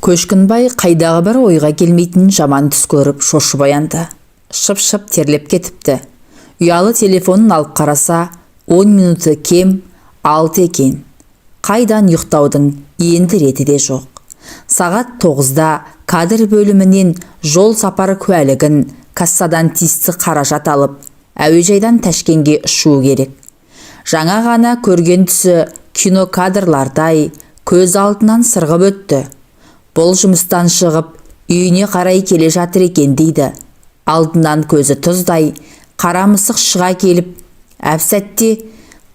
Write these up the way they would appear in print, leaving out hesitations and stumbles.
Көшкінбай қайдағы бір ойға келмейтін жаман түс көріп шошып оянды. Шып-шып терлеп кетіпті. Ұялы телефонын алып қараса, 10 минуты кем 6 екен. Қайдан ұйықтаудың енді реті де жоқ. Сағат 9-да кадр бөлімінен жол сапары куәлігін кассадан тиісті қаражат алып, әуежайдан Ташкенге ұшуы керек. Жаңа ғана көрген түсі кинокадрлардай көз алдынан сырғып өтті. Бұл жұмыстан шығып, үйіне қарай келе жатыр екен дейді. Алдынан көзі тұздай, қара мысық шыға келіп, әп-сәтте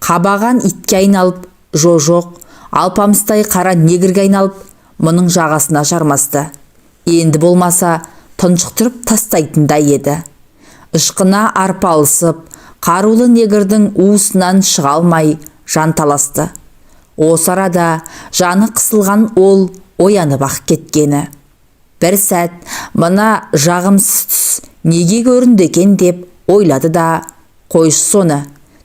қабаған итке айналып, жоқ, алпамыстай қара негірге айналып, мұның жағасына жармасты. Енді болмаса тұншықтырып тастайтындай еді. Ышқына арпалысып, қарулы негірдің уысынан шыға алмай жанталасты. Осы арада жаны қысылған ол оянып-ақ кеткені. Бір сәт мына жағымсыз түс неге көрінді екен деп ойлады да, қойшы соны,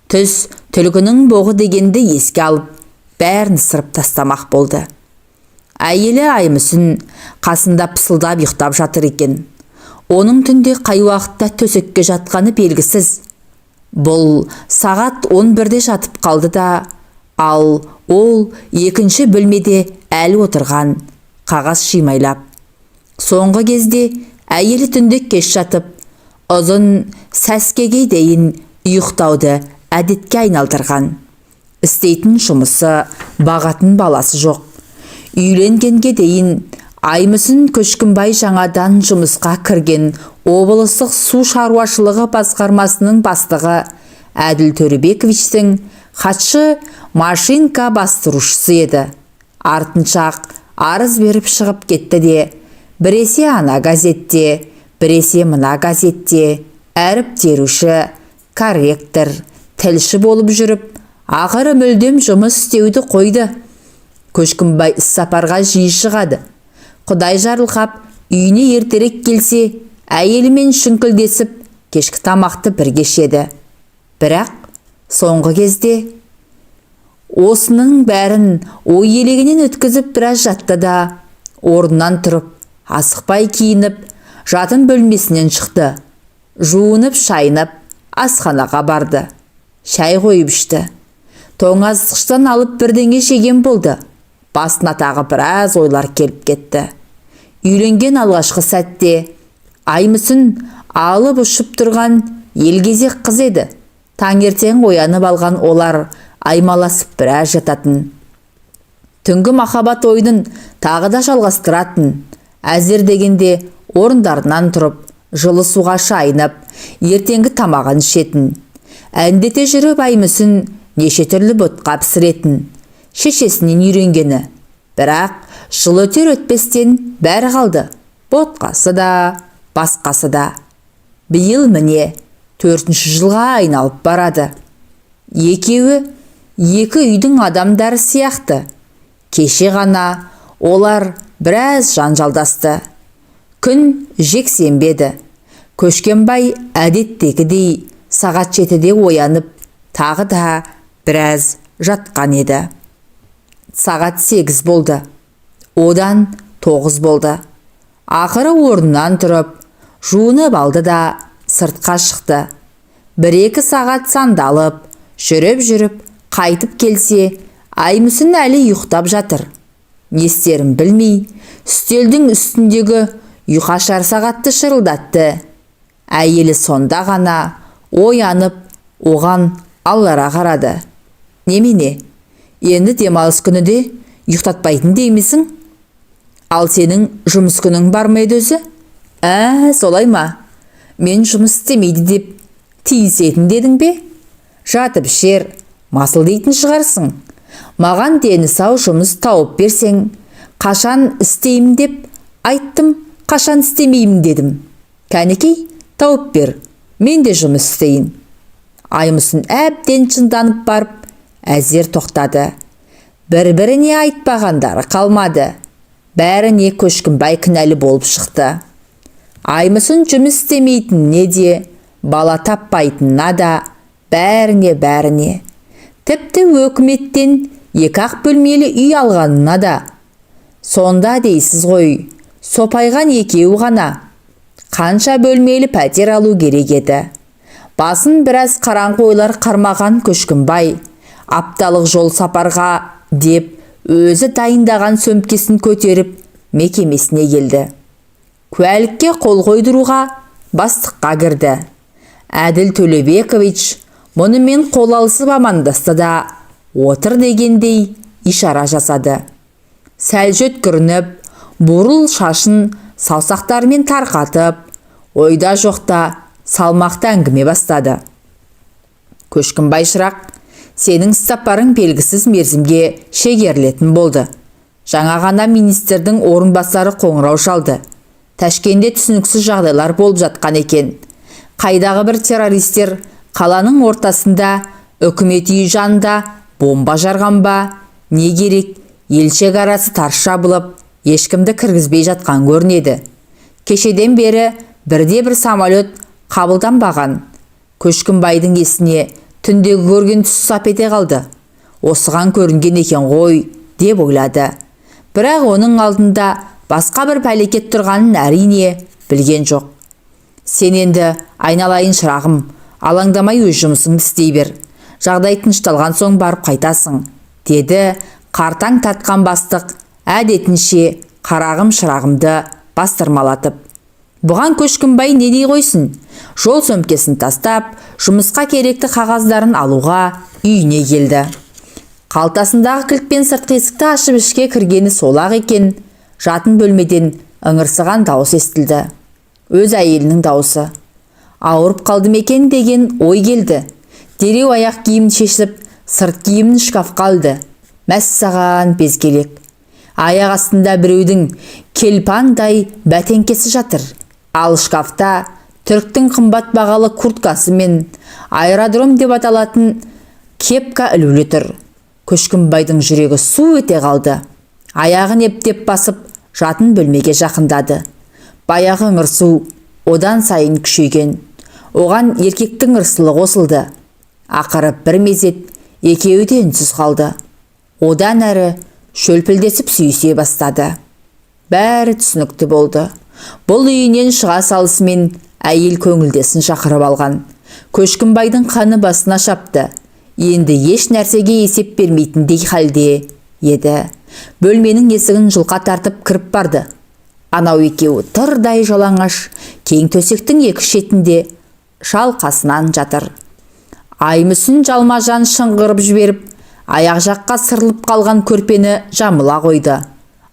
түс түлкінің боғы дегенді еске алып, бәрін сырып тастамақ болды. Әйелі Аймүсін қасында пысылдап ұйықтап жатыр екен. Оның түнде қай уақытта төсекке жатқаны белгісіз. Бұл сағат 11-де жатып қалды да, ал ол екінші бөлмеде әлі отырған, қағаз шимайлап. Соңғы кезде әйелі түнде кеш жатып, ұзын сәскеге дейін ұйықтауды әдетке айналдырған. Істейтін жұмысы, бағатын баласы жоқ. Үйленгенге дейін Аймүсін Көшкінбай жаңадан жұмысқа кірген облыстық су шаруашылығы басқармасының бастығы Әділ Төребековичтің хатшы машинка бастырушысы еді. Артыншақ арыз беріп шығып кетті де, біресе ана газетте, біресе мына газетте әріп теруші, корректор, тілші болып жүріп, ақыры мүлдем жұмыс істеуді қойды. Көшкінбай іссапарға жиі шығады. Құдай жарылқап, үйіне ертерек келсе, әйелімен шүңкілдесіп, кешкі тамақты бірге ішеді. Бірақ соңғы кезде осының бәрін ой елегінен өткізіп біраз жатты да, орнынан тұрып, асықпай киініп, жатын бөлмесінен шықты. Жуынып, шайынып, асханаға барды. Шай қойып ішті. Тоңазытқыштан алып бірдеңе жеген болды. Басына тағы біраз ойлар келіп кетті. Үйленген алғашқы сәтте Аймүсін алып ұшып тұрған елгезек қыз еді. Таңертең оянып алған олар аймаласып біраз жататын. Түнгі махаббат ойынын тағы да жалғастыратын. Әзер дегенде орындарынан тұрып, жылы суға шайынып, ертеңгі тамағын ішетін. Әндете жүріп Аймүсін неше түрлі ботқа пісіретін. Шешесінен үйренгені. Бірақ жыл өтер өтпестен бәрі қалды. Ботқасы да, басқасы да. Биыл міне 4-ші жылға айналып барады. Екеуі екі үйдің адамдары сияқты. Кеше ғана олар біраз жанжалдасты. Күн жексенбеді. Көшкенбай әдеттегідей сағат 7-де оянып, тағы да біраз жатқан еді. Сағат 8 болды. Одан 9 болды. Ақыры орнынан тұрып, жуынып алды да сыртқа шықты. 1-2 сағат сандалып, жүріп, қайтып келсе, Аймүсін әлі ұйықтап жатыр. Не істерін білмей, үстелдің үстіндегі ұйқашар сағатты шырылдатты. Әйелі сонда ғана оянып, оған аллара қарады. Немене? Енді демалыс күні де ұйықтатпайтын деймісің? Ал сенің жұмыс күнің бар ма еді өзі? Солай ма? Мен жұмыс істемейді деп тиісетін дедің бе? Жатып ішер, масыл дейтін шығарсың. Маған дені сау жұмыс тауып берсең, қашан істеймін деп айттым, қашан істемеймін дедім. Кәнекей, тауып бер, мен де жұмыс істейін. Аймүсін әбден шынданып барып, әзер тоқтады. Бір-біріне айтпағандары қалмады. Бәріне Көшкінбай кінәлі болып шықты. Аймүсін жұмыс істемейтініне де, бала таппайтынына да, бәріне. Тіпті өкіметтен 2-ақ бөлмелі үй алғанына да. Сонда дейсіз ғой, сопайған екеу ғана. Қанша бөлмелі пәтер алу керек еді. Басын біраз қараңғы ойлар қармаған Көшкімбай, апталық жол сапарға деп өзі дайындаған сөмкесін көтеріп мекемесіне келді. Куәлікке қол қойдыруға бастыққа кірді. Әділ Төлебекович мұнымен қол алысып амандасты да отыр дегендей ишара жасады. Сәл жөткірініп, бурыл шашын саусақтарымен тарқатып, ойда жоқта салмақты әңгіме бастады. Көшкімбай шырақ, сенің сапарың белгісіз мерзімге шегерілетін болды. Жаңа ғана министрдің орынбасары қоңырау шалды. Ташкенде түсініксіз жағдайлар болып жатқан екен. Қайдағы бір террористер қаланың ортасында үкімет үйі жанында бомба жарған ба, не керек, елшек арасы тарс жабылып, ешкімді кіргізбей жатқан көрінеді. Кешеден бері бірде-бір самолет қабылданбаған. Көшкімбайдың есіне түндегі көрген түс сап ете қалды. Осыған көрінген екен ғой, деп ойлады. Бірақ оның алдында басқа бір пәлекет тұрғанын әрине білген жоқ. Сен енді айналайын шырағым, алаңдамай өз жұмысыңды істей бер. Жағдай тынышталған соң барып қайтасың, деді қартаң татқан бастық әдетінше қарағым шырағымды бастырмалатып. Бұған Көшкімбай не дей қойсын? Жол сөмкесін тастап, жұмысқа керекті қағаздарын алуға үйіне келді. Қалтасындағы кілтпен сыртқы есікті ашып ішке кіргені сол-ақ екен. Жатын бөлмеден ыңырсыған дауыс естілді. Өз әйелінің дауысы. Ауырып қалдым екен деген ой келді. Дереу аяқ киімін шешіп, сырт киімін шкафқа алды. Мәссаған безгелек. Аяқ астында біреудің келпаңдай бәтеңкесі жатыр. Ал шкафта түріктің қымбат бағалы курткасы мен аэродром деп аталатын кепка ілулі тұр. Көшкімбайдың жүрегі су ете қалды. Аяғын ептеп басып, жатын бөлмеге жақындады. Баяғы ыңырсу одан сайын күшейген. Оған еркектің ырсылы қосылды. Ақыры бір мезет екеуі де үнсіз қалды. Одан әрі шөлпілдесіп сүйісе бастады. Бәрі түсінікті болды. Бұл үйінен шыға салысымен әйел көңілдесін шақырып алған. Көшкімбайдың қаны басына шапты. Енді еш нәрсеге есеп бермейтіндей халде еді. Бөлменің есігін жылқа тартып кіріп барды. Анау екеуі тырдай жалаңаш, кең төсектің екі шетінде шалқасынан жатыр. Аймүсін жалма-жан шыңғырып жіберіп, аяқ жаққа сырылып қалған көрпені жамыла қойды.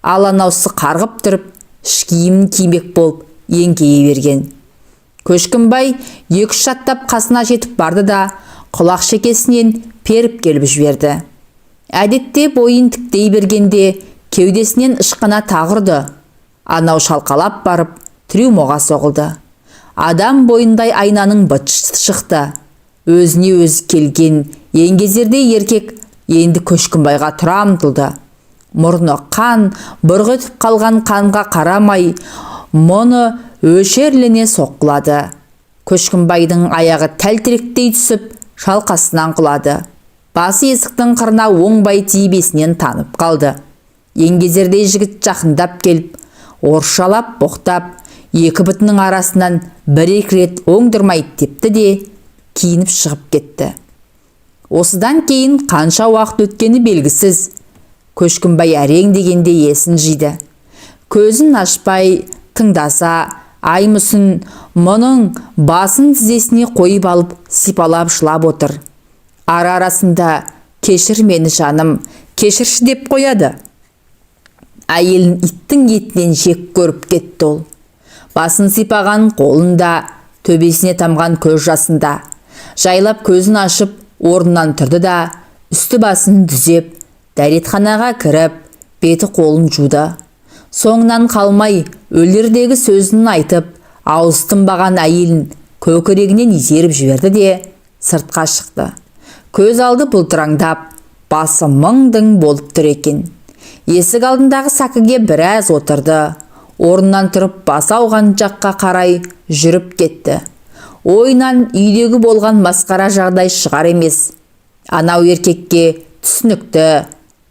Ал анаусы қарғып тұрып, ішкиімін кимек болып еңкейе берген. Көшкімбай екі-үш аттап қасына жетіп барды да құлақ шекесінен періп келіп жіберді. Әдетте бойын тіктей бергенде кеудесінен ышқына тағырды. Анау шалқалап барып трюмоға соғылды. Адам бойындай айнаның быт шықты. Өзіне өзі келген еңгезердей еркек енді Көшкімбайға тұра ұмтылды. Мұрны қан, бұрғытып қалған қанға қарамай, мұны өшерлене соққылады. Көшкімбайдың аяғы тәлтіректей түсіп, шалқасынан құлады. Басы есіктің қырына оңбай тибесінен танып қалды. Еңгезердей жігіт жақындап келіп, орысшалап боқтап, екі бітінің арасынан бір-екі рет оңдырмайды депті де киініп шығып кетті. Осыдан кейін қанша уақыт өткені белгісіз. Көшкімбай әрең дегенде есін жиды. Көзін ашпай тыңдаса, Аймүсін мұның басын тізесіне қойып алып сипалап жылап отыр. Ара-арасында кешір мені жаным, кешірші деп қояды. Әйелін иттің етінен жек көріп кетті ол. Басын сипаған қолында, төбесіне тамған көз жасында. Жайлап көзін ашып, орнынан тұрды да, үсті басын дүзеп, дәретханаға кіріп, беті қолын жуды. Соңынан қалмай өлердегі сөзін айтып, ауыз тынбаған әйелін көкірегінен итеріп жіберді де сыртқа шықты. Көз алды бұлтыраңдап, басы мың-дің болып тұр екен. Есік алдындағы сәкіге біраз отырды. Орнынан тұрып басы ауған жаққа қарай жүріп кетті. Ойынан үйдегі болған масқара жағдай шығар емес. Анау еркекке түсінікті,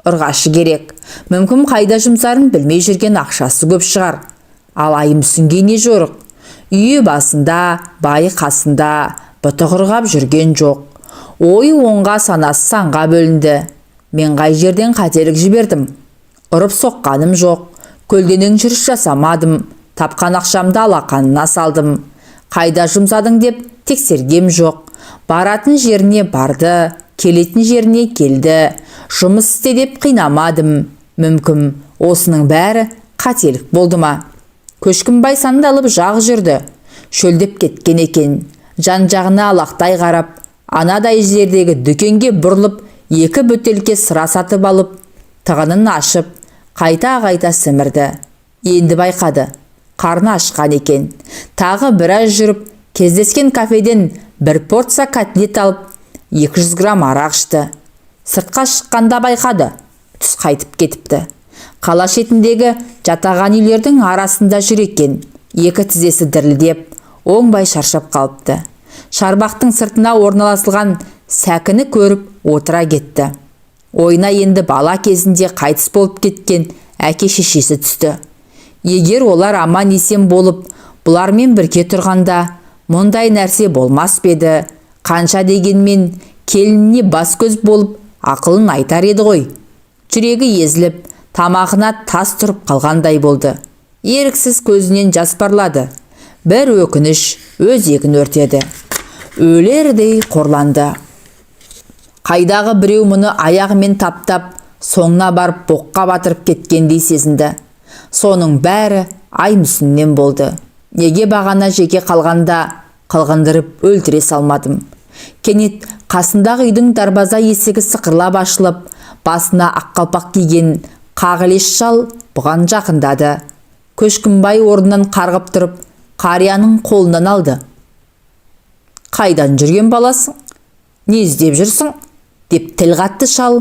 ұрғашы керек. Мүмкін қайда жұмсарын білмей жүрген ақшасы көп шығар. Ал Аймүсінге не жорық? Үйі басында, байы қасында, бұты құрғап жүрген жоқ. Ойы оңға, санасы санға бөлінді. Мен қай жерден қателік жібердім? Ұрып соққаным жоқ. Көлденең жүріс жасамадым. Тапқан ақшамды алақанына салдым. Қайда жұмсадың деп тексергем жоқ. Баратын жеріне барды, келетін жеріне келді. Жұмыс істе деп қинамадым. Мүмкін осының бәрі қателік болды ма? Көшкінбай сандалып жағы жүрді. Шөлдеп кеткен екен. Жан-жағына алақтай қарап, анадай жердегі дүкенге бұрылып, 2 бөтелке сыра сатып алып, тығынын ашып, қайта-қайта сімірді. Енді байқады. Қарны ашқан екен. Тағы біраз жүріп, кездескен кафеден 1 порция котлет алып, 200 грамм арақ ішті. Сыртқа шыққанда байқады. Түс қайтып кетіпті. Қала шетіндегі жатаған үйлердің арасында жүр екен. 2 тізесі дірілдеп, оңбай шаршап қалыпты. Шарбақтың сыртына орналасылған сәкіні көріп отыра кетті. Ойына енді бала кезінде қайтыс болып кеткен әке шешесі түсті. Егер олар аман есен болып, бұлармен бірге тұрғанда, мұндай нәрсе болмас беді. Қанша дегенмен келініне бас көз болып, ақылын айтар еді ғой. Жүрегі езіліп, тамағына тас тұрып қалғандай болды. Еріксіз көзінен жас парлады. Бір өкініш өзегін өртеді. Өлердей қорланды. Қайдағы біреу мұны аяғымен таптап, соңына барып боққа батырып кеткендей сезінді. Соның бәрі Аймүсіннен болды. Неге бағана жеке қалғанда қылғындырып өлтіре салмадым? Кенет қасындағы үйдің дарбаза есігі сықырлап ашылып, басына аққалпақ киген қағылеш шал бұған жақындады. Көшкінбай орнынан қарғып тұрып, қарияның қолынан алды. «Қайдан жүрген баласың? Не іздеп жүрсің?» деп тіл қатты шал,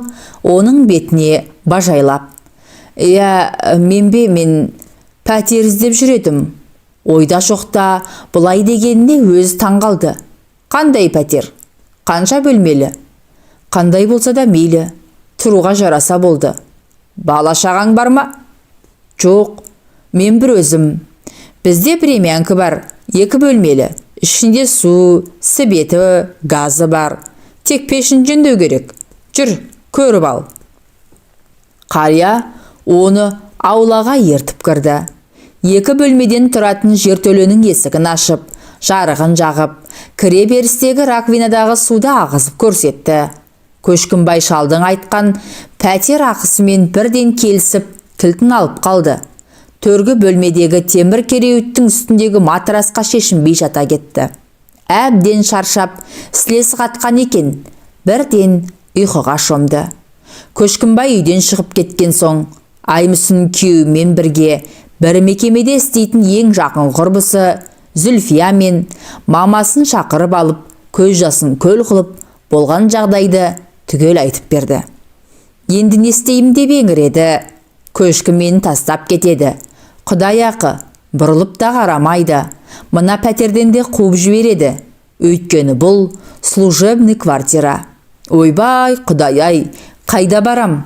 оның бетіне бажайлап. Мен пәтер іздеп жүредім. Ойда жоқта бұлай дегеніне өзі таңғалды. Қандай пәтер? Қанша бөлмелі? Қандай болса да мейлі, тұруға жараса болды. Бала шағаң бар ма? Жоқ, мен бір өзім. Бізде премиянка бар, 2 бөлмелі. Ішінде су, себеті, газы бар. Тек пешін жөндеу керек. Жүр, көріп ал. Қария оны аулаға ертіп кірді. 2 бөлмеден тұратын жертөленің есігін ашып, жарығын жағып, кіре берістегі раковинадағы суды ағызып көрсетті. Көшкінбай шалдың айтқан пәтер ақысымен бірден келісіп, кілтін алып қалды. Төргі бөлмедегі темір кереуеттің үстіндегі матрасқа шешінбей жата кетті. Әбден шаршап, сілесі қатқан екен, бірден ұйқыға шомды. Көшкінбай үйден шығып кеткен соң, Аймүсін күйеуімен бірге бір мекемеде істейтін ең жақын құрбысы Зүлфия мен мамасын шақырып алып, көз жасын көл қылып, болған жағдайды түгел айтып берді. Енді не істеймін деп еңіреді. Көшкін мені тастап кетеді. Құдай ақы, бұрылып та қарамайды. Мына пәтерден де қуып жібереді. Өйткені бұл служебный квартира. Ойбай, құдай-ай, қайда барам?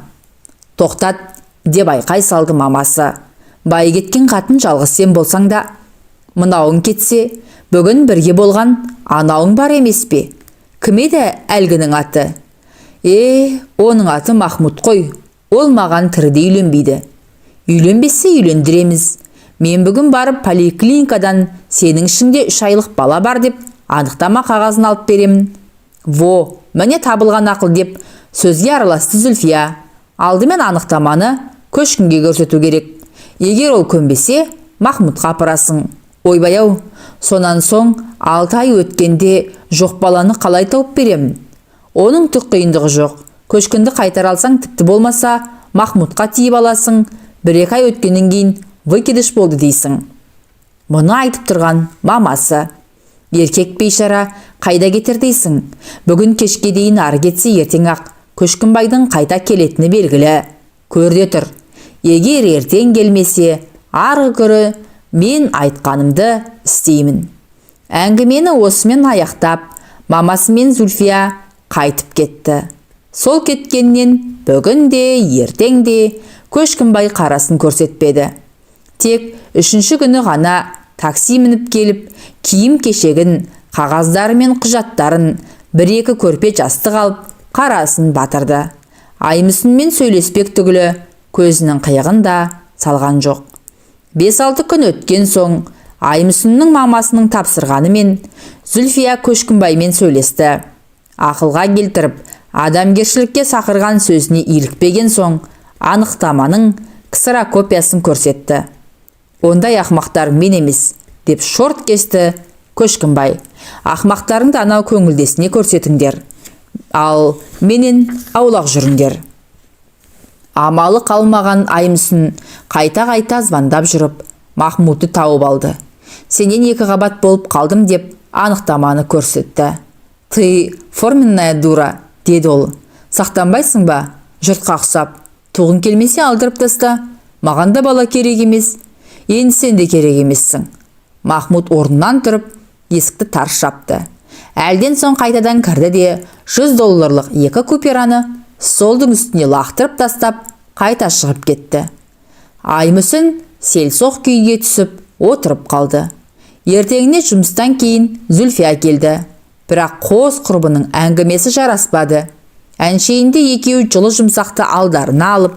Тоқтат, деп айқай салды мамасы. Бай кеткен қатын жалғыз сен болсаң да, мынауың кетсе, бүгін бірге болған анауың бар емес пе? Кім еді әлгінің аты? Оның аты Махмұт қой. Ол маған тіріде үйленбейді. Үйленбесе үйлендіреміз. Мен бүгін барып поликлиникадан сенің ішінде 3 айлық бала бар деп анықтама қағазын алып беремін. Міне табылған ақыл деп сөзге араласты Зүлфия. Алдымен анықтаманы Көшкінге көрсету керек. Егер ол көнбесе, Махмұтқа апарасың. Ойбай-ау, сонан соң 6 ай өткенде жоқ баланы қалай тауып беремін? Оның түк қиындығы жоқ. Көшкінді қайтар алсаң, тіпті болмаса, Махмұтқа тиіп аласың. 1-2 ай өткеннен кейін выкидыш болды дейсің. Мұны айтып тұрған мамасы. Еркек бейшара қайда кетер дейсің? Бүгін кешке дейін ары кетсе, ертең ақ Көшкінбайдың қайта келетіні белгілі. Көрде тұр. Егер ертең келмесе, арғы күні мен айтқанымды істеймін. Әңгімені осымен аяқтап, мамасы мен Зүлфия қайтып кетті. Сол кеткеннен бүгін де ертең де Көшкінбай қарасын көрсетпеді. Тек үшінші күні ғана такси мініп келіп, киім кешегін, қағаздары мен құжаттарын, бір-екі көрпе жастық алып, қарасын батырды. Аймысынмен сөйлеспек түгілі көзінің қиығын да салған жоқ. 5-6 күн өткен соң Аймысынның мамасының тапсырғанымен Зүлфия Көшкінбаймен сөйлесті. Ақылға келтіріп, адамгершілікке сақырған сөзіне илікпеген соң анықтаманың ксерокопиясын көрсетті. Ондай ақмақтар мен емес, деп шорт кесті Көшкінбай. Ақмақтарыңды анау көңілдесіне көрсетіңдер, ал менен аулақ жүріңдер. Амалы қалмаған Аймысын қайта-қайта звондап жүріп, Махмудты тауып алды. Сенен 2 қабат болып қалдым деп анықтаманы көрсетті. Ты форменная дура, деді ол. Сақтанбайсың ба? Жұртқа ұқсап. Туғын келмесе алдырып таста. Маған да бала керек емес. Енді сен де керек емессің. Махмуд орнынан тұрып, есікті тарс жапты. Әлден соң қайтадан кірді де $100 2 купюраны столдың үстіне лақтырып тастап, қайта шығып кетті. Аймысын селсоқ күйге түсіп, отырып қалды. Ертеңіне жұмыстан кейін Зүлфия келді. Бірақ қос құрбының әңгімесі жараспады. Әншейінде екеуі жылы жұмсақты алдарына алып,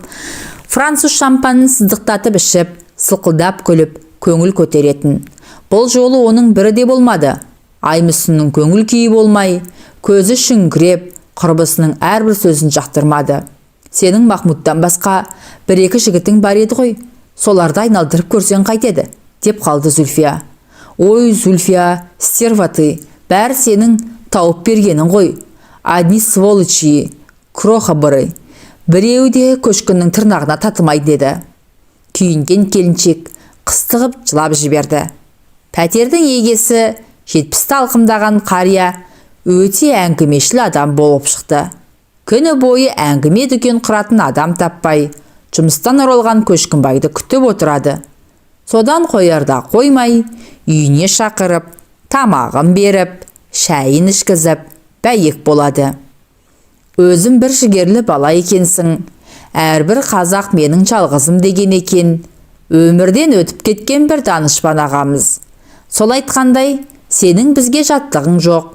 француз шампанын сыздықтатып ішіп, сылқылдап күліп, көңіл көтеретін. Бұл жолы оның бірі де болмады. Аймысынның көңіл күйі болмай, көзі шүңкіреп, құрбысының әрбір сөзін жақтырмады. Сенің Махмудтан басқа 1-2 жігітің бар еді ғой, соларды айналдырып көрсең қайтеді, деп қалды Зүлфия. Ой, Зүлфия, стерва ты, бәрі сенің тауып бергенің ғой. Одни сволочи, кроха бұры. Біреуі де Көшкіннің тырнағына татымай деді. Күйінген келіншек қыстығып жылап жіберді. Пәтердің егесі 70-ті алқымдаған қария өте әңгімешіл адам болып шықты. Күні бойы әңгіме дүкен құратын адам таппай, жұмыстан оралған Көшкінбайды күтіп отырады. Содан қоярда қоймай, үйіне шақырып, тамағын беріп, шайын ішкізіп, бәйек болады. Өзім бір жігерлі бала екенсің, әрбір қазақ менің жалғызым деген екен. Өмірден өтіп кеткен бір данышпан ағамыз. Сол айтқандай, сенің бізге жаттығың жоқ.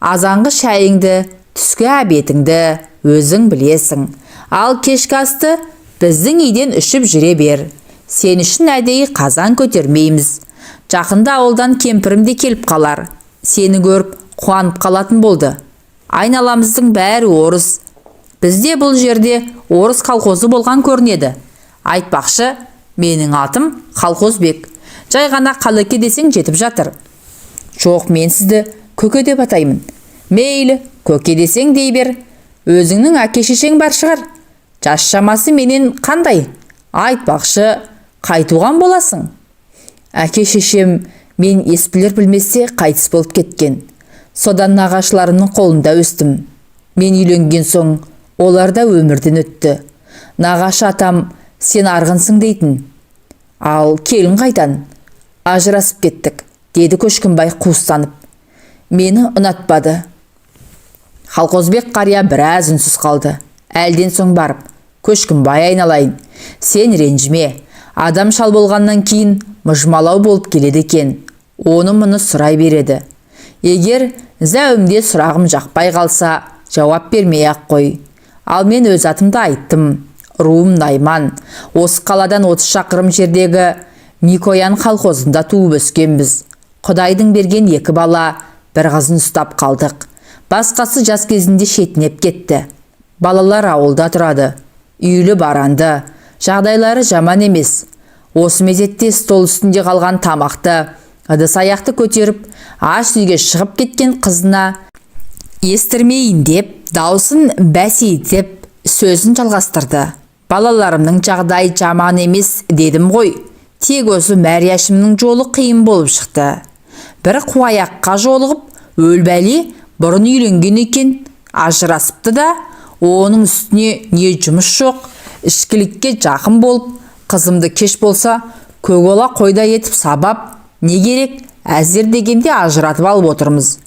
Азанғы шайыңды, түскі әбетіңді өзің білесің. Ал кешкі асты біздің үйден ішіп жүре бер. Сен үшін әдейі қазан көтермейміз. Жақында ауылдан кемпірімде келіп қалар. Сені көріп қуанып қалатын болды. Айналамыздың бәрі орыс. Бізде бұл жерде орыс колхозы болған көрінеді. Айтпақшы, менің атым Колхозбек. Жай ғана Қалеке десең жетіп жатыр. Жоқ, мен сізді Көке деп атаймын. Мейлі, Көке десең дей бер. Өзіңнің әке-шешең бар шығар. Жас шамасы менен қандай? Айтпақшы, қайтуған боласың? Әке-шешем мен еспілер білмесе қайтыс болып кеткен. Содан нағашыларымның қолында өстім. Мен үйленген соң олар да өмірден өтті. Нағашы атам сен арғынсың дейтін. Ал келін қайтан? Ажырасып кеттік, деді Көшкінбай қуыстанып. Мені ұнатпады. Колхозбек қария біраз үнсіз қалды. Әлден соң барып, Көшкінбай айналайын, сен ренжіме. Адам шал болғаннан кейін мұжмалау болып келеді екен. Оны мұны сұрай береді. Егер зәуімде сұрағым жақпай қалса, жауап бермей ақ қой. Ал мен өз атымды айттым. Руым Найман. Осы қаладан 30 шақырым жердегі Микоян колхозында туып өскенбіз. Құдайдың берген 2 бала, бір қызын ұстап қалдық. Басқасы жас кезінде шетінеп кетті. Балалар ауылда тұрады. Үйлі баранды. Жағдайлары жаман емес. Осы мезетте стол үстінде қалған тамақты, ыдыс-аяқты көтеріп, аш үйге шығып кеткен қызына естірмейін деп, даусын бәсейтіп, сөзін жалғастырды. Балаларымның жағдайы жаман емес дедім ғой. Тек осы Мәрияшімнің жолы қиын болып шықты. Бір қуаяққа жолығып, өлбәле бұрын үйленген екен, ажырасыпты да, оның үстіне не жұмыс жоқ, ішкілікке жақын болып, қызымды кеш болса, көкола қойда етіп сабап, не керек, әзір дегенде ажыратып алып отырмыз.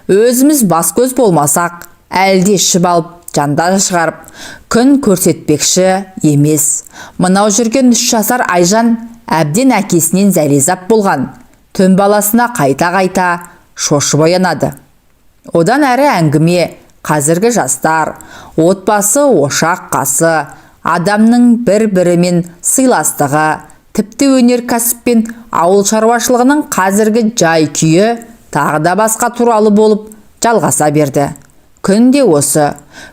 Өзіміз бас көз болмасақ, әлде ішіп алып, жанда шығарып, күн көрсетпекші емес. Мынау жүрген 3 жасар Айжан әбден әкесінен зәрезап болған. Түн баласына қайта-қайта шошып оянады. Одан әрі әңгіме, қазіргі жастар, отбасы ошақ қасы, адамның бір-бірімен сыйластығы, тіпті өнеркәсіп пен ауыл шаруашылығының қазіргі жай күйі тағы да басқа туралы болып жалғаса берді. Күнде осы.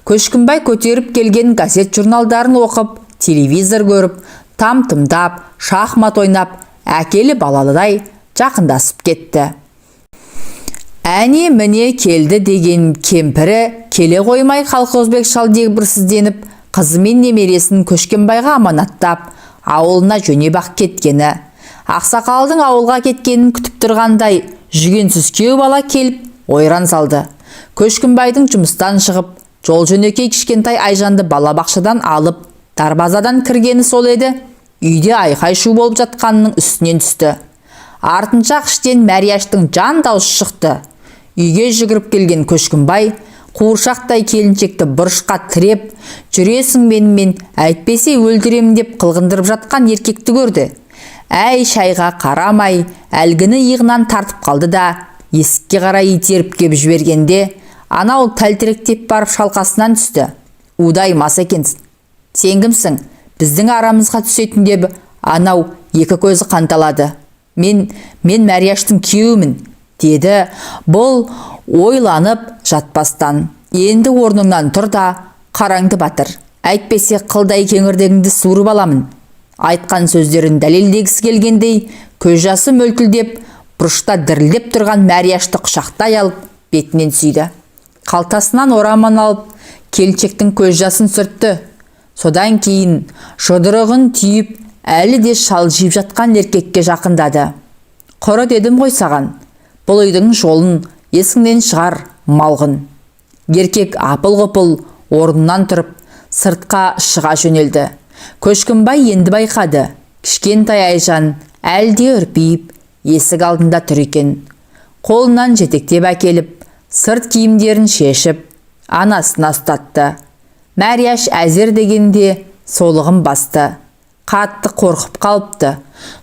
Көшкінбай көтеріп келген газет журналдарын оқып, телевизор көріп, там-тымдап, шахмат ойнап, әкелі балалыдай жақындасып кетті. Әне міне келді деген кемпірі келе қоймай Қалқозбек шал дегбірсізденіп, қызы мен немересін Көшкенбайға аманаттап, ауылына жөнеп-ақ кеткені. Ақсақалдың ауылға кеткенін күтіп тұрғандай, жүгенсіз күйеу бала келіп ойран салды. Көшкінбайдың жұмыстан шығып, жол жөнекей кішкентай Айжанды балабақшадан алып, дарбазадан кіргені сол еді. Үйде айқай-шу болып жатқанының үстінен түсті. Артынша іштен Мәрияштың жан даусы шықты. Үйге жүгіріп келген Көшкінбай қуыршақтай келіншекті бұрышқа тіреп, жүресің менімен, әйтпесе өлтіремін деп қылғындырып жатқан еркекті көрді. Әй шайға қарамай, әлгіні иығынан тартып қалды да, есікке қарай итеріп кеп жібергенде, анау тәлтіректеп барып шалқасынан түсті. Удай мас екенсің. Сен кімсің? Біздің арамызға түсетін деп, анау екі көзі қанталады. Мен Мәрияштың күйеуімін, деді. Бұл ойланып жатпастан, енді орныңнан тұр да, қараңды батыр. Әйтпесе қылдай кеңірдегіңді суырып аламын. Айтқан сөздерін дәлелдегісі келгендей, көз жасы мөлтілдеп, бұрышта дірілдеп тұрған Мәрияшты құшақтай алып, бетінен сүйді. Қалтасынан ораман алып, келіншектің көз жасын сүртті. Содан кейін жұдырығын түйіп, әлі де шалжиып жатқан еркекке жақындады. Құры дедім ғой саған, бұл үйдің жолын есіңнен шығар, малғын. Еркек апыл-ғұпыл орнынан тұрып, сыртқа шыға жөнелді. Көшкінбай енді байқады. Кішкентай Айжан әлде үрпиіп, есік алдында тұр екен. Қолынан жетектеп әкеліп, сырт киімдерін шешіп, анасына ұстатты. Мәрияш әзер дегенде солығын басты. Қатты қорқып қалыпты.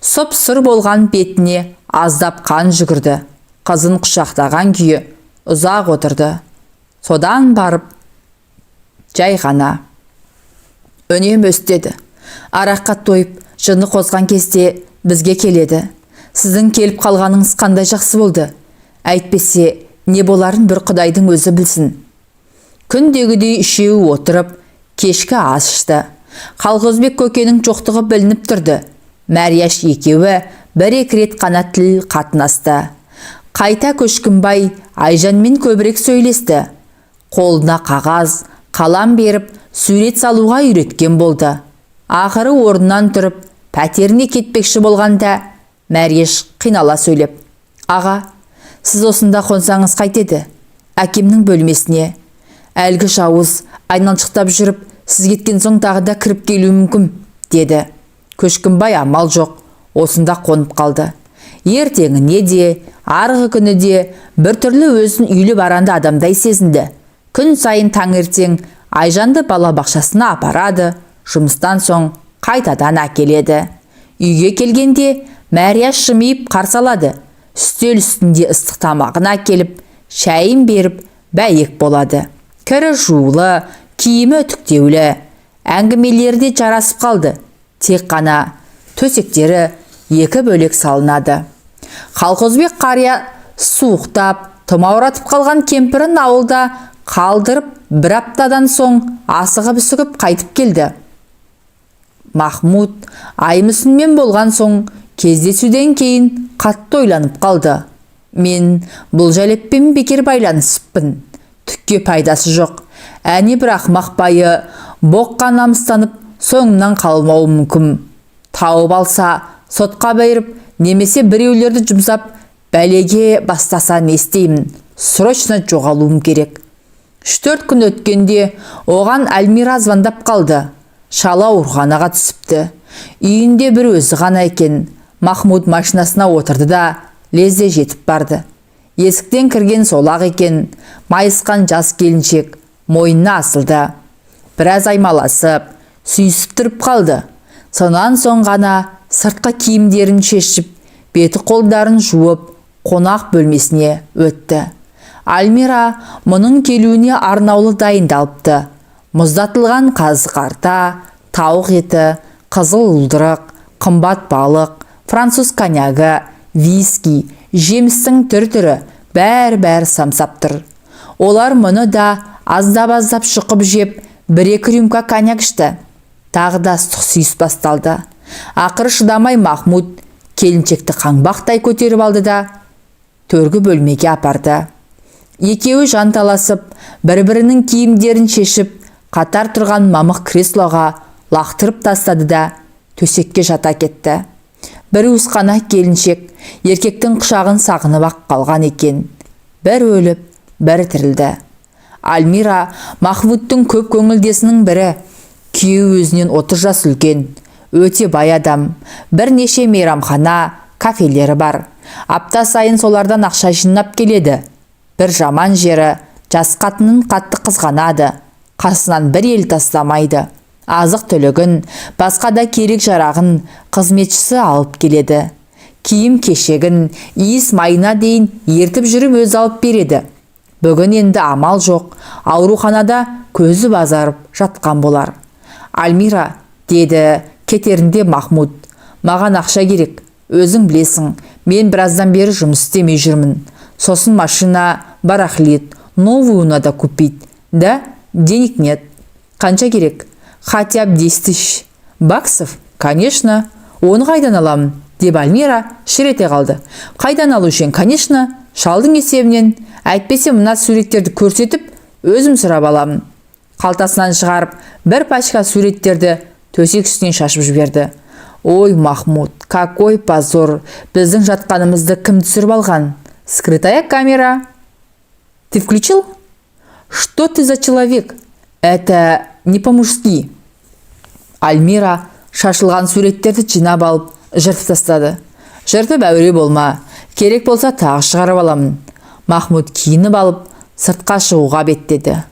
Сұп-сұр болған бетіне аздап қан жүгірді. Қызын құшақтаған күйі ұзақ отырды. Содан барып жай ғана үнемі өстеді. Араққа тойып, жыны қозған кезде бізге келеді. Сіздің келіп қалғаныңыз қандай жақсы болды. Әйтпесе, не боларын бір Құдайдың өзі білсін. Күндегідей үшеуі отырып, кешкі ас ішті. Қалғозбек көкенің жоқтығы білініп тұрды. Мәрияш екеуі бір-екі рет қана тіл қатынасты. Қайта Көшкінбай Айжанмен көбірек сөйлесті. Қолына қағаз, қалам беріп, сурет салуға үйреткен болды. Ақыры орнынан тұрып, пәтеріне кетпекші болғанда, Мәрияш қинала сөйлеп: «Аға, сіз осында қонсаңыз қайтеді? Әкемнің бөлмесіне. Әлгі жауыз айналшықтап жүріп, сіз кеткен соң тағы да кіріп келуі мүмкін», деді. Көшкінбай амал жоқ, осында қонып қалды. Ертеңіне де, арғы күні де біртүрлі өзін үйлі баранды адамдай сезінді. Күн сайын таңертең Айжанды балабақшасына апарады, жұмыстан соң қайтадан әкеледі. Үйге келгенде Мәрияш жымиып қарсы алады. Үстел үстінде ыстық тамағын әкеліп, шайын беріп, бәйек болады. Кірі жуулы, киімі үтіктеулі, әңгімелері де жарасып қалды. Тек қана төсектері екі бөлек салынады. Қалқозбек қария суықтап, тұмауратып қалған кемпірін ауылда қалдырып, бір аптадан соң асығып-үсігіп қайтып келді. Махмуд Аймүсінмен болған соң кездесуден кейін қатты ойланып қалды. Мен бұл жәлеппен бекер байланысыппын. Түкке пайдасы жоқ. Әне бір ақымақ байы боққа намыстанып, соңынан қалмауы мүмкін. Тауып алса, сотқа беріп, немесе біреулерді жұмсап, бәлеге бастаса не істеймін? Срочно жоғалуым керек. 3-4 күн өткенде оған Әлмира звондап қалды. Шала ауруханаға түсіпті. Үйінде бір өзі ғана екен. Махмуд машинасына отырды да лезде жетіп барды. Есіктен кірген солақ екен. Майысқан жас келіншек. мойнына асылды. Біраз аймаласып, сүйісіп тұрып қалды. Сонан соң ғана сыртқы киімдерін шешіп, беті қолдарын жуып, қонақ бөлмесіне өтті. Альмира мұның келуіне арнаулы дайындалыпты. Мұздатылған қазы қарта, тауық еті, қызыл уылдырық, қымбат балық, француз коньягі, виски, жемістің түр-түрі бәр самсап тұр. Олар мұны да аздап шықып жеп, 1-2 рюмка коньяк ішті. Тағы да ыстық сүйіс басталды. Ақыры шыдамай Махмуд келіншекті қаңбақтай көтеріп алды да төргі бөлмеге апарды. Екеуі жанталасып, бір-бірінің киімдерін шешіп, қатар тұрған мамық креслоға лақтырып тастады да төсекке жата кетті. Бір уысқана келіншек еркектің құшағын сағынып ақ қалған екен. Бір өліп, бір тірілді. Альмира Махмудтың көп көңілдесінің бірі. Күйеуі өзінен 30 жас үлкен, өте бай адам. Бірнеше мейрамхана, кафелері бар. Апта сайын солардан ақша жинап келеді. Бір жаман жері, жас қатынын қатты қызғанады. Қасынан бір ел тастамайды. Азық түлігін, басқа да керек жарағын қызметшісі алып келеді. Киім кешегін, иіс майына дейін ертіп жүріп өз алып береді. Бүгін енді амал жоқ, ауруханада көзі базарып жатқан болар. Альмира, деді кетерінде Махмуд, маған ақша керек, өзің білесің, мен біраздан бері жұмыс істемей жүрмін. Сосын машина, барахлит, новую надо купить. Да, денег нет. Қанша керек? Хотя бы 10 тысяч баксов? Конечно. Оны қайдан аламын? Деп Альмира шірете қалды. Қайдан алушен? Конечно, шалдың есебінен. Әйтпесе мына суреттерді көрсетіп, өзім сұрап аламын. Қалтасынан шығарып, бір пачка суреттерді төсек үстінен шашып жіберді. Ой, Махмуд, какой позор! Біздің жатқанымызды кім түсіріп алған? Скрытая камера. Ты включил? Что ты за человек? Это не по-мужски. Альмира шашылған суреттерді жинап алып, жыртып тастады. Жыртып әуре болма, керек болса тағы шығарып аламын. Махмуд киініп алып, сыртқа шығуға беттеді.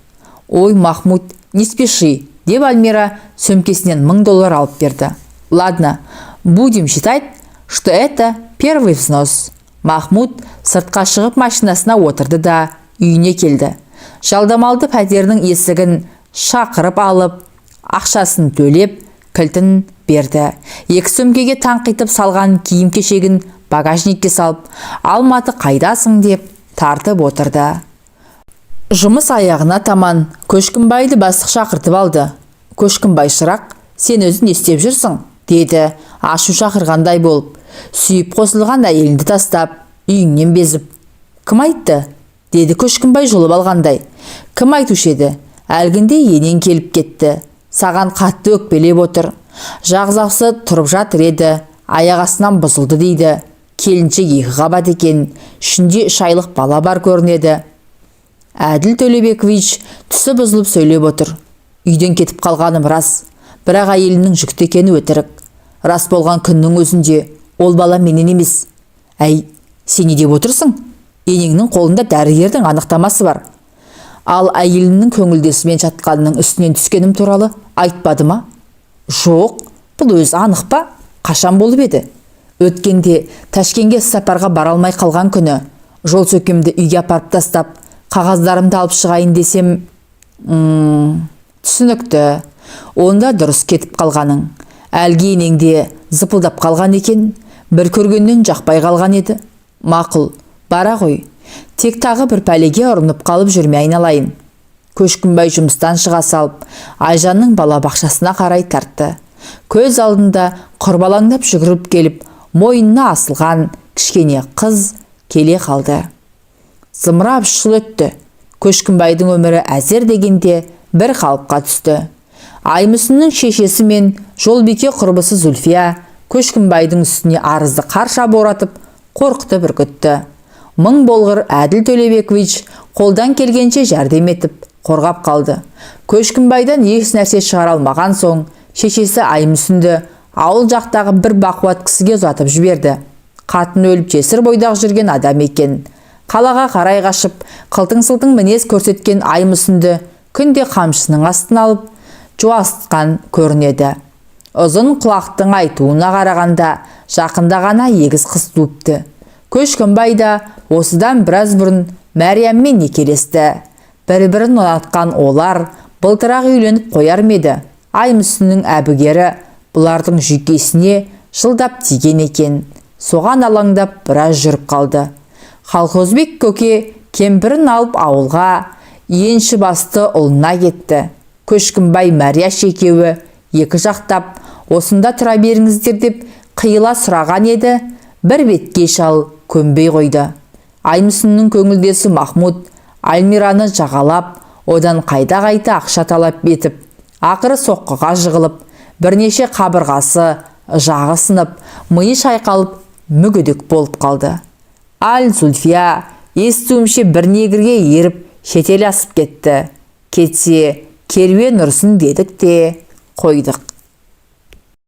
Ой, Махмуд, не спеши, деп Альмира сөмкесінен $1000 алып берді. Ладно, будем считать, что это первый взнос. Махмуд сыртқа шығып машинасына отырды да үйіне келді. Жалдамалды пәтердің есігін шақырып алып, ақшасын төлеп, кілтін берді. 2 сөмкеге таңқитып салған киім кешегін багажникке салып, Алматы қайдасың деп тартып отырды. Жұмыс аяғына таман Көшкінбайды бастық шақыртып алды. Көшкінбай, шырақ, сен өзің не істеп жүрсің? Деді, ашу шақырғандай болып. Сүйіп қосылған әйелінді тастап, үйіңнен безіп. Кім айтты? Деді Көшкінбай жұлып алғандай. Кім айтушы еді? Әлгінде енен келіп кетті. Саған қатты өкпелеп отыр. Жағзақсы тұрып жатыр еді, аяқ астынан бұзылды дейді. Келіншек 2 қабат екен, ішінде 3 айлық бала бар көрінеді. Әділ Төлебекович түсі бұзылып сөйлеп отыр. Үйден кетіп қалғаным рас, бірақ әйелінің жүкті екені өтірік. Рас болған күннің өзінде ол бала менен емес. Әй, сен не деп отырсың? Енеңнің қолында дәрігердің анықтамасы бар. Ал әйелінің көңілдесімен жатқанының үстінен түскенім туралы айтпады ма? Жоқ, бұл өзі анық па? Қашан болып еді? Өткенде Ташкенге сапарға бара алмай қалған күні, жол сөкемді үйге апарып тастап, қағаздарымды алып шығайын десем, түсінікті. Онда дұрыс кетіп қалғаның. Әлгі енеңде зыпылдап қалған екен, бір көргеннен жақпай қалған еді. Мақұл, бара ғой. Тек тағы бір пәлеге ұрынып қалып жүрмей айналайын. Көшкінбай жұмыстан шыға салып, Айжанның бала бақшасына қарай тартты. Көз алдында құрбалаңдап жүгіріп келіп, мойнына асылған кішкене қыз келе қалды. Зымырап шыл өтті. Көшкінбайдың өмірі әзер дегенде бір қалыпқа түсті. Аймүсіннің шешесі мен Жолбике құрбысы Зүлфия Көшкінбайдың үстіне арызды қарша боратып, қорқыты бүркітті. 1000 болғыр Әділ Төлебекович қолдан келгенше жәрдем етіп, қорғап қалды. Көшкінбайдан еш нәрсе шығара алмаған соң, шешесі Аймүсінді ауыл жақтағы бір бақуат кісіге ұзатып жіберді. Қатын өліп жесір бойдақ жүрген адам екен. Қалаға қарай қашып, қылтың-сылтың мінез көрсеткен Аймүсінді күнде қамшының астын алып жуасытқан көрінеді. Ұзын құлақтың айтуына қарағанда жақында ғана егіз қыз туыпты. Көшкінбай да осыдан біраз бұрын Мәрияммен некелесті. Бір-бірін ұнатқан олар былтырақ үйленіп қояр меді. Аймүсіннің әбігері бұлардың жүйкесіне жылдап тиген екен. Соған алаңдап біраз жүріп қалды. Қалқозбек көке кемпірін алып ауылға енші басты ұлына кетті. Көшкінбай Мәрияш екеуі екі жақтап осында тұра беріңіздер деп қиыла сұраған еді. Бір бетке шал көнбей қойды. Аймүсіннің көңілдесі Махмуд Альмираны жағалап, одан қайта-қайта ақша талап етіп, ақыры соққыға жығылып, бірнеше қабырғасы жағы сынып, миы шайқалып, мүгедек болып қалды. Аль-Зульфия естуімше бір негірге еріп шетел асып кетті. Кетсе, керуен ұрсын дедік те қойдық.